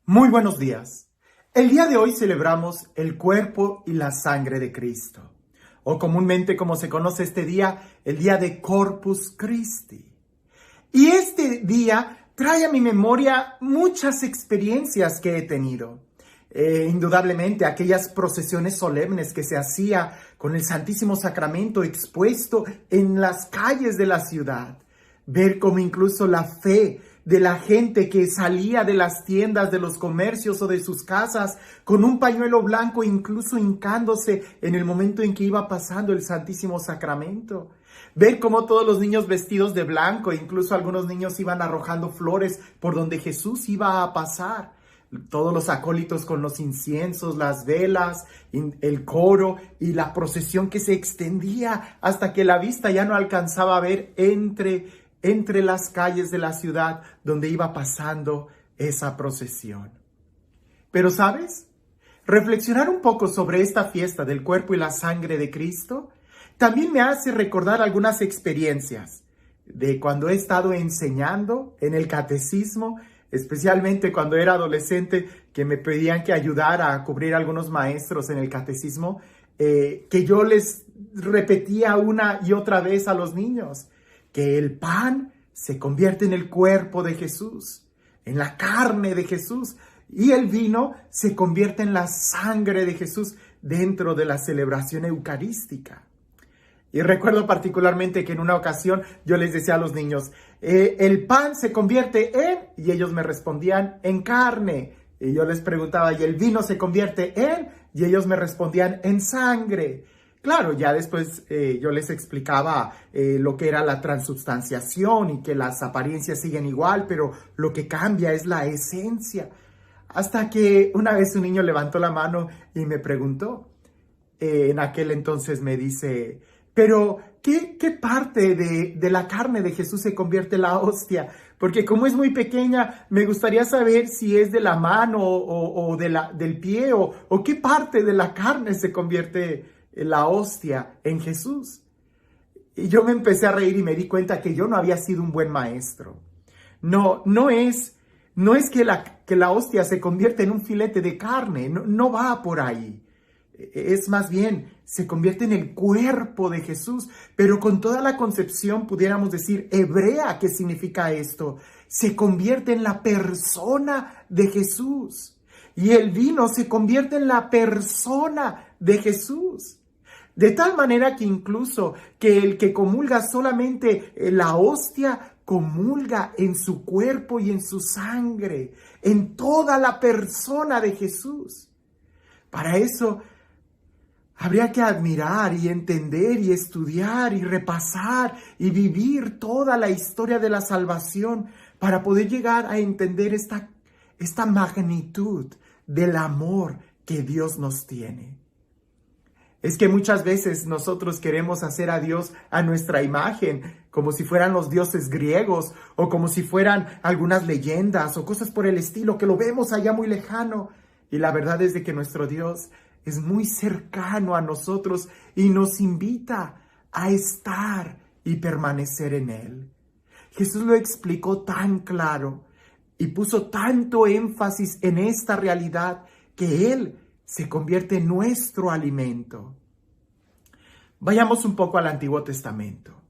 Muy buenos días. El día de hoy celebramos el cuerpo y la sangre de Cristo, o comúnmente como se conoce este día, el día de Corpus Christi. Y este día trae a mi memoria muchas experiencias que he tenido. Indudablemente aquellas procesiones solemnes que se hacía con el Santísimo Sacramento expuesto en las calles de la ciudad. Ver cómo incluso la fe de la gente que salía de las tiendas, de los comercios o de sus casas con un pañuelo blanco, incluso hincándose en el momento en que iba pasando el Santísimo Sacramento. Ver cómo todos los niños vestidos de blanco, incluso algunos niños iban arrojando flores por donde Jesús iba a pasar. Todos los acólitos con los inciensos, las velas, el coro y la procesión que se extendía hasta que la vista ya no alcanzaba a ver entre las calles de la ciudad donde iba pasando esa procesión. Pero, ¿sabes? Reflexionar un poco sobre esta fiesta del cuerpo y la sangre de Cristo también me hace recordar algunas experiencias de cuando he estado enseñando en el catecismo, especialmente cuando era adolescente, que me pedían que ayudara a cubrir a algunos maestros en el catecismo, que yo les repetía una y otra vez a los niños, que el pan se convierte en el cuerpo de Jesús, en la carne de Jesús, y el vino se convierte en la sangre de Jesús dentro de la celebración eucarística. Y recuerdo particularmente que en una ocasión yo les decía a los niños, el pan se convierte en, y ellos me respondían, en carne. Y yo les preguntaba, ¿y el vino se convierte en? Y ellos me respondían, en sangre. Claro, ya después yo les explicaba lo que era la transubstanciación y que las apariencias siguen igual, pero lo que cambia es la esencia. Hasta que una vez un niño levantó la mano y me preguntó, en aquel entonces me dice, pero ¿qué parte de la carne de Jesús se convierte en la hostia? Porque como es muy pequeña, me gustaría saber si es de la mano o del pie o qué parte de la carne se convierte la hostia en Jesús. Y yo me empecé a reír y me di cuenta que yo no había sido un buen maestro. No es que la hostia se convierte en un filete de carne, no va por ahí. Es más bien, se convierte en el cuerpo de Jesús, pero con toda la concepción, pudiéramos decir, hebrea, ¿qué significa esto? Se convierte en la persona de Jesús. Y el vino se convierte en la persona de Jesús. De tal manera que incluso que el que comulga solamente la hostia, comulga en su cuerpo y en su sangre, en toda la persona de Jesús. Para eso habría que admirar y entender y estudiar y repasar y vivir toda la historia de la salvación para poder llegar a entender esta magnitud del amor que Dios nos tiene. Es que muchas veces nosotros queremos hacer a Dios a nuestra imagen, como si fueran los dioses griegos o como si fueran algunas leyendas o cosas por el estilo, que lo vemos allá muy lejano. Y la verdad es de que nuestro Dios es muy cercano a nosotros y nos invita a estar y permanecer en Él. Jesús lo explicó tan claro y puso tanto énfasis en esta realidad que Él se convierte en nuestro alimento. Vayamos un poco al Antiguo Testamento.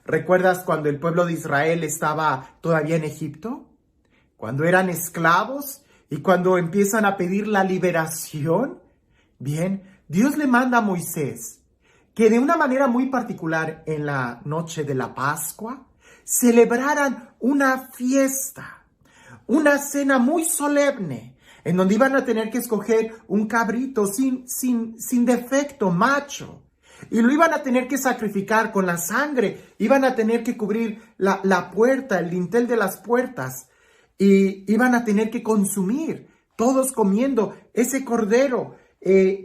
¿Recuerdas cuando el pueblo de Israel estaba todavía en Egipto? Cuando eran esclavos y cuando empiezan a pedir la liberación. Bien, Dios le manda a Moisés que de una manera muy particular en la noche de la Pascua celebraran una fiesta, una cena muy solemne, en donde iban a tener que escoger un cabrito sin defecto, macho, y lo iban a tener que sacrificar con la sangre, iban a tener que cubrir la puerta, el dintel de las puertas, y iban a tener que consumir, todos comiendo ese cordero,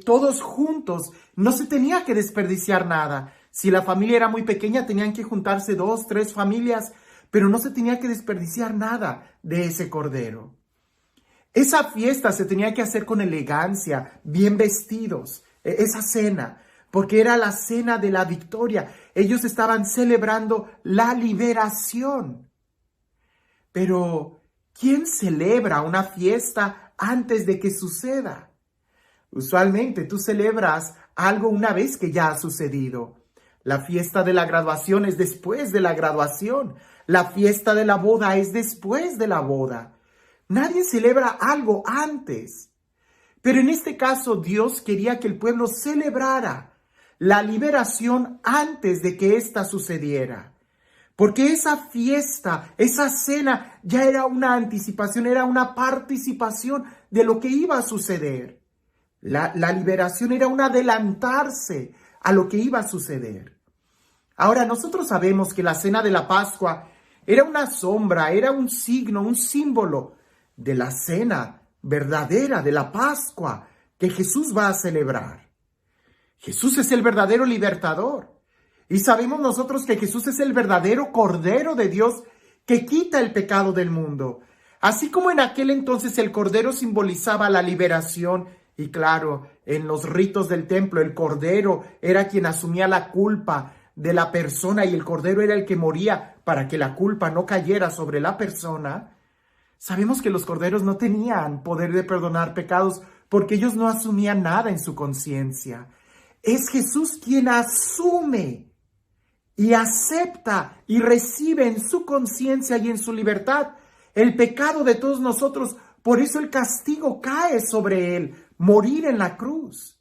todos juntos. No se tenía que desperdiciar nada. Si la familia era muy pequeña, tenían que juntarse 2, 3 familias, pero no se tenía que desperdiciar nada de ese cordero. Esa fiesta se tenía que hacer con elegancia, bien vestidos, esa cena, porque era la cena de la victoria. Ellos estaban celebrando la liberación. Pero ¿quién celebra una fiesta antes de que suceda. Usualmente tú celebras algo una vez que ya ha sucedido. La fiesta de la graduación es después de la graduación. La fiesta de la boda es después de la boda. Nadie celebra algo antes. Pero en este caso Dios quería que el pueblo celebrara la liberación antes de que ésta sucediera. Porque esa fiesta, esa cena ya era una anticipación, era una participación de lo que iba a suceder. La liberación era un adelantarse a lo que iba a suceder. Ahora, nosotros sabemos que la cena de la Pascua era una sombra, era un signo, un símbolo de la cena verdadera de la Pascua que Jesús va a celebrar. Jesús es el verdadero libertador. Y sabemos nosotros que Jesús es el verdadero Cordero de Dios que quita el pecado del mundo. Así como en aquel entonces el Cordero simbolizaba la liberación, y claro, en los ritos del templo el Cordero era quien asumía la culpa de la persona y el Cordero era el que moría para que la culpa no cayera sobre la persona. Sabemos que los corderos no tenían poder de perdonar pecados porque ellos no asumían nada en su conciencia. Es Jesús quien asume y acepta y recibe en su conciencia y en su libertad el pecado de todos nosotros. Por eso el castigo cae sobre él, morir en la cruz.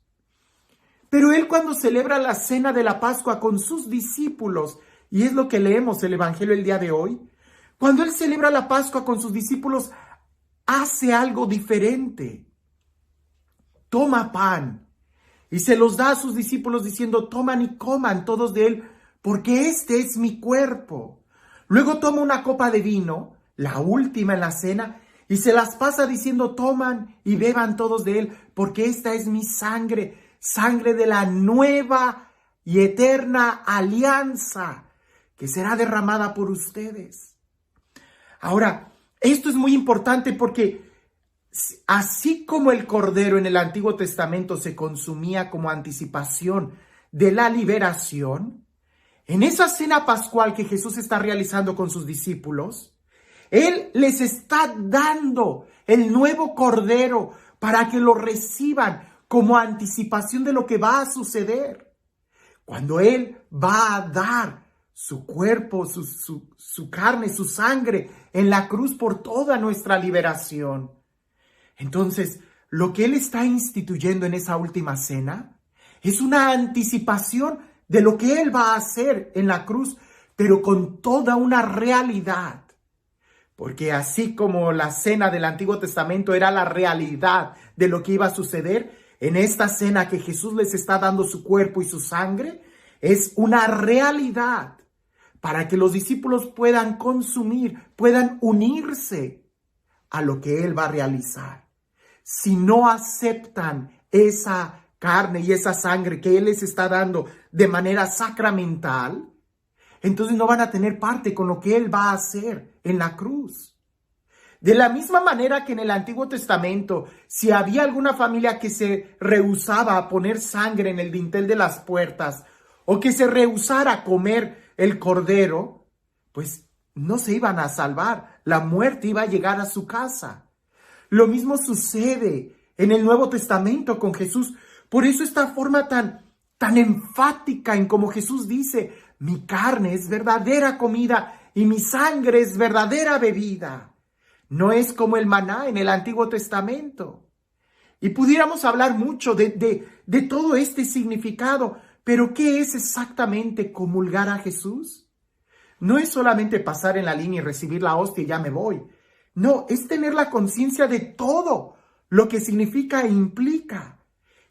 Pero él, cuando celebra la cena de la Pascua con sus discípulos, y es lo que leemos el Evangelio el día de hoy, cuando él celebra la Pascua con sus discípulos, hace algo diferente. Toma pan y se los da a sus discípulos diciendo: toman y coman todos de él, porque este es mi cuerpo. Luego toma una copa de vino, la última en la cena, y se las pasa diciendo: toman y beban todos de él, porque esta es mi sangre, sangre de la nueva y eterna alianza, que será derramada por ustedes. Ahora, esto es muy importante porque así como el Cordero en el Antiguo Testamento se consumía como anticipación de la liberación, en esa cena pascual que Jesús está realizando con sus discípulos, Él les está dando el nuevo Cordero para que lo reciban como anticipación de lo que va a suceder. Cuando Él va a dar su cuerpo, su carne, su sangre en la cruz por toda nuestra liberación. Entonces, lo que Él está instituyendo en esa última cena es una anticipación de lo que Él va a hacer en la cruz, pero con toda una realidad. Porque así como la cena del Antiguo Testamento era la realidad de lo que iba a suceder, en esta cena que Jesús les está dando su cuerpo y su sangre, es una realidad para que los discípulos puedan consumir, puedan unirse a lo que Él va a realizar. Si no aceptan esa carne y esa sangre que Él les está dando de manera sacramental, entonces no van a tener parte con lo que Él va a hacer en la cruz. De la misma manera que en el Antiguo Testamento, si había alguna familia que se rehusaba a poner sangre en el dintel de las puertas o que se rehusara a comer el cordero, pues no se iban a salvar. La muerte iba a llegar a su casa. Lo mismo sucede en el Nuevo Testamento con Jesús. Por eso esta forma tan enfática en como Jesús dice: mi carne es verdadera comida y mi sangre es verdadera bebida. No es como el maná en el Antiguo Testamento. Y pudiéramos hablar mucho de todo este significado, pero ¿qué es exactamente comulgar a Jesús? No es solamente pasar en la línea y recibir la hostia y ya me voy. No, es tener la conciencia de todo lo que significa e implica.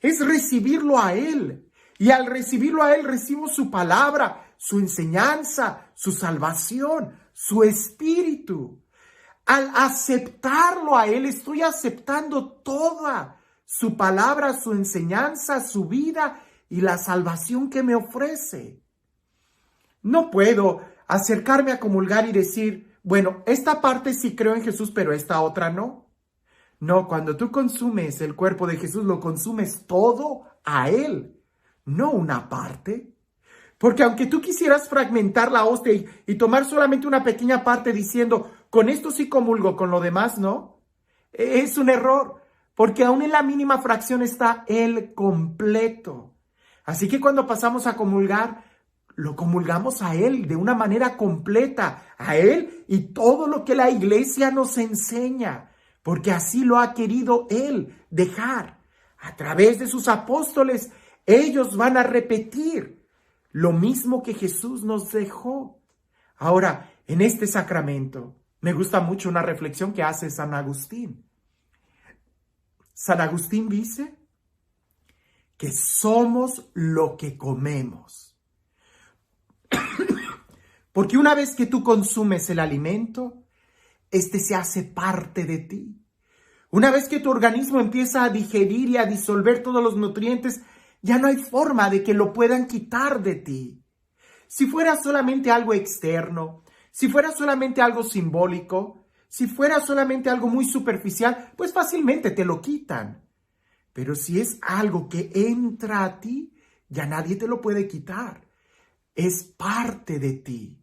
Es recibirlo a Él. Y al recibirlo a Él, recibo su palabra, su enseñanza, su salvación, su espíritu. Al aceptarlo a Él, estoy aceptando toda su palabra, su enseñanza, su vida y la salvación que me ofrece. No puedo acercarme a comulgar y decir: bueno, esta parte sí creo en Jesús, pero esta otra no. No, cuando tú consumes el cuerpo de Jesús, lo consumes todo a Él, no una parte. Porque aunque tú quisieras fragmentar la hostia y tomar solamente una pequeña parte diciendo: con esto sí comulgo, con lo demás no, es un error, porque aún en la mínima fracción está el completo. Así que cuando pasamos a comulgar, lo comulgamos a Él de una manera completa, a Él y todo lo que la iglesia nos enseña, porque así lo ha querido Él dejar. A través de sus apóstoles, ellos van a repetir lo mismo que Jesús nos dejó. Ahora, en este sacramento, me gusta mucho una reflexión que hace San Agustín. San Agustín dice que somos lo que comemos. Porque una vez que tú consumes el alimento, este se hace parte de ti. Una vez que tu organismo empieza a digerir y a disolver todos los nutrientes, ya no hay forma de que lo puedan quitar de ti. Si fuera solamente algo externo, si fuera solamente algo simbólico, si fuera solamente algo muy superficial, pues fácilmente te lo quitan. Pero si es algo que entra a ti, ya nadie te lo puede quitar. Es parte de ti.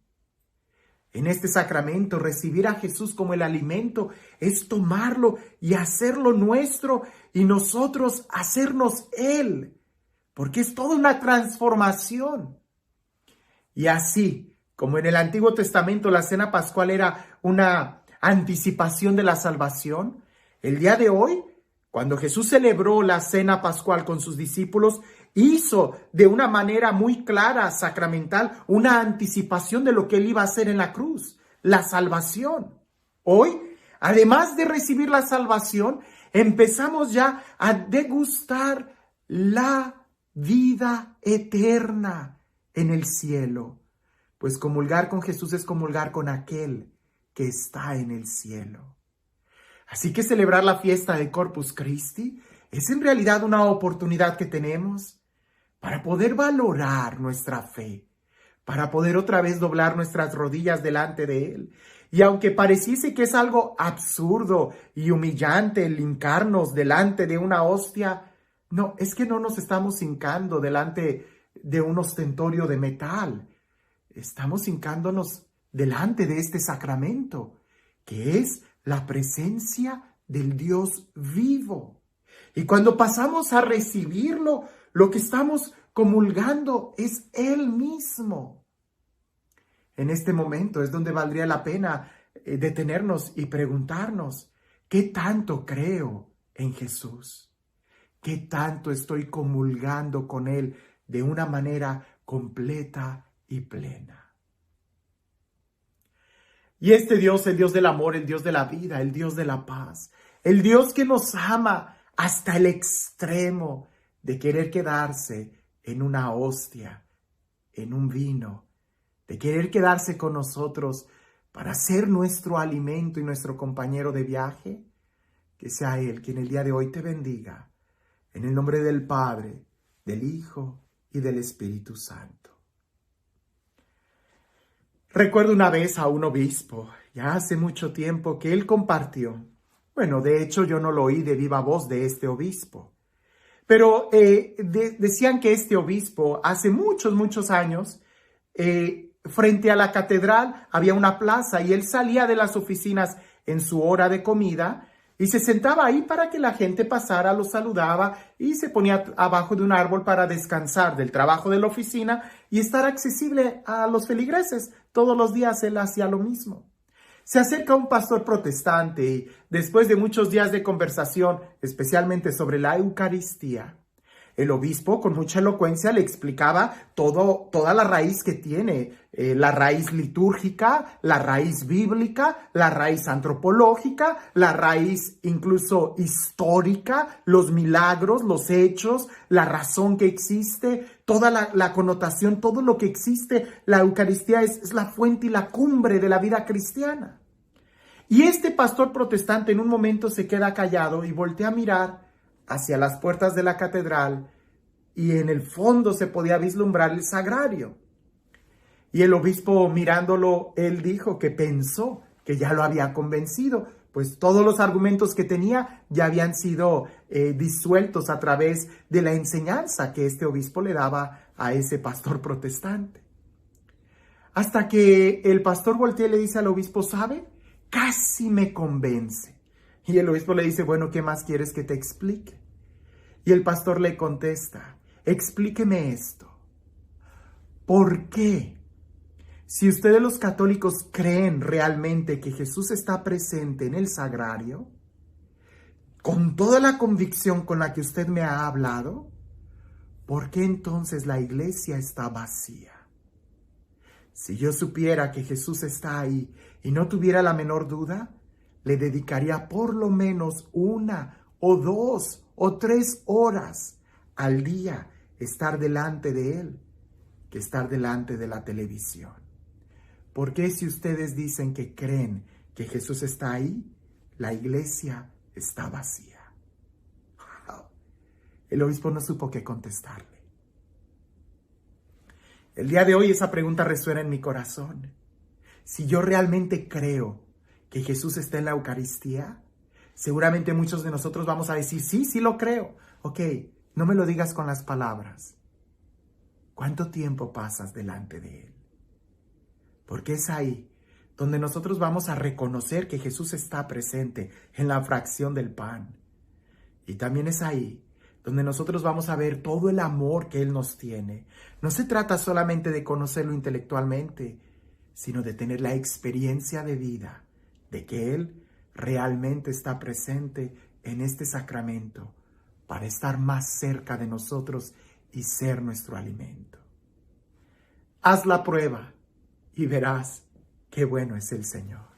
En este sacramento, recibir a Jesús como el alimento es tomarlo y hacerlo nuestro y nosotros hacernos Él, porque es toda una transformación. Y así, como en el Antiguo Testamento la cena pascual era una anticipación de la salvación, el día de hoy, cuando Jesús celebró la cena pascual con sus discípulos, hizo de una manera muy clara, sacramental, una anticipación de lo que Él iba a hacer en la cruz, la salvación. Hoy, además de recibir la salvación, empezamos ya a degustar la vida eterna en el cielo. Pues comulgar con Jesús es comulgar con aquel que está en el cielo. Así que celebrar la fiesta de Corpus Christi es en realidad una oportunidad que tenemos para poder valorar nuestra fe, para poder otra vez doblar nuestras rodillas delante de Él. Y aunque pareciese que es algo absurdo y humillante el hincarnos delante de una hostia, no, es que no nos estamos hincando delante de un ostentorio de metal. Estamos hincándonos delante de este sacramento, que es la presencia del Dios vivo. Y cuando pasamos a recibirlo, lo que estamos comulgando es Él mismo. En este momento es donde valdría la pena detenernos y preguntarnos, ¿qué tanto creo en Jesús? ¿Qué tanto estoy comulgando con Él de una manera completa y plena? Y este Dios, el Dios del amor, el Dios de la vida, el Dios de la paz, el Dios que nos ama hasta el extremo de querer quedarse en una hostia, en un vino, de querer quedarse con nosotros para ser nuestro alimento y nuestro compañero de viaje, que sea Él quien el día de hoy te bendiga, en el nombre del Padre, del Hijo y del Espíritu Santo. Recuerdo una vez a un obispo, ya hace mucho tiempo, que él compartió. Bueno, de hecho yo no lo oí de viva voz de este obispo, pero decían que este obispo hace muchos años, frente a la catedral había una plaza y él salía de las oficinas en su hora de comida y se sentaba ahí para que la gente pasara, lo saludaba y se ponía abajo de un árbol para descansar del trabajo de la oficina y estar accesible a los feligreses. Todos los días él hacía lo mismo. Se acerca un pastor protestante y después de muchos días de conversación, especialmente sobre la Eucaristía, el obispo con mucha elocuencia le explicaba toda la raíz que tiene, la raíz litúrgica, la raíz bíblica, la raíz antropológica, la raíz incluso histórica, los milagros, los hechos, la razón que existe, toda la connotación, todo lo que existe. La Eucaristía es la fuente y la cumbre de la vida cristiana. Y este pastor protestante en un momento se queda callado y voltea a mirar hacia las puertas de la catedral y en el fondo se podía vislumbrar el sagrario. Y el obispo mirándolo, él dijo que pensó que ya lo había convencido, pues todos los argumentos que tenía ya habían sido disueltos a través de la enseñanza que este obispo le daba a ese pastor protestante. Hasta que el pastor voltea y le dice al obispo, ¿sabe? Casi me convence. Y el obispo le dice, bueno, ¿qué más quieres que te explique? Y el pastor le contesta, explíqueme esto. ¿Por qué? Si ustedes los católicos creen realmente que Jesús está presente en el sagrario, con toda la convicción con la que usted me ha hablado, ¿por qué entonces la iglesia está vacía? Si yo supiera que Jesús está ahí y no tuviera la menor duda, le dedicaría por lo menos 1 o 2 o 3 horas al día estar delante de Él, que estar delante de la televisión. ¿Por qué si ustedes dicen que creen que Jesús está ahí, la iglesia está vacía? El obispo no supo qué contestarle. El día de hoy esa pregunta resuena en mi corazón. Si yo realmente creo que Jesús está en la Eucaristía, seguramente muchos de nosotros vamos a decir, sí, sí lo creo. Ok, no me lo digas con las palabras. ¿Cuánto tiempo pasas delante de Él? Porque es ahí donde nosotros vamos a reconocer que Jesús está presente en la fracción del pan. Y también es ahí donde nosotros vamos a ver todo el amor que Él nos tiene. No se trata solamente de conocerlo intelectualmente, sino de tener la experiencia de vida, de que Él realmente está presente en este sacramento para estar más cerca de nosotros y ser nuestro alimento. Haz la prueba y verás qué bueno es el Señor.